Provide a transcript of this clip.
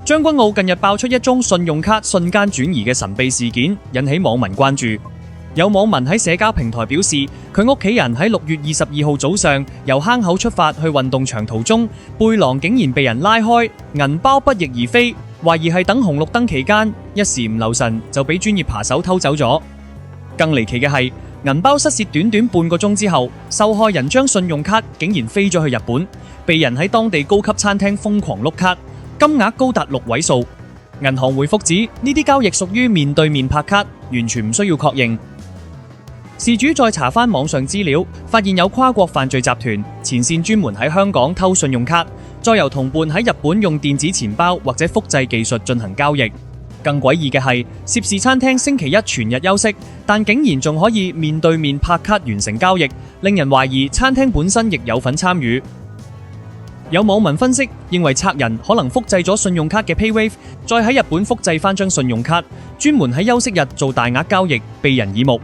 將軍澳近日爆出一宗信用卡瞬間轉移嘅神秘事件，引起網民關注。有網民喺社交平台表示，佢屋企人喺6月22號早上由坑口出發去運動場途中，背囊竟然被人拉開，銀包不翼而飛，懷疑係等紅綠燈期間一時唔留神就俾專業扒手偷走咗。更離奇嘅係，銀包失竊短短半個鐘之後，受害人將信用卡竟然飛咗去日本，被人喺當地高級餐廳瘋狂碌卡，金額高達6位數。銀行回覆指呢啲交易屬於面對面拍卡，完全唔需要確認。事主再查翻網上資料，發現有跨國犯罪集團前線專門喺香港偷信用卡，再由同伴喺日本用電子錢包或者複製技術進行交易。更詭異嘅係，涉事餐廳星期一全日休息，但竟然仲可以面對面拍卡完成交易，令人懷疑餐廳本身亦有份參與。有網民分析認為，賊人可能複製咗信用卡嘅 PayWave， 再喺日本複製翻張信用卡，專門喺休息日做大額交易，避人耳目。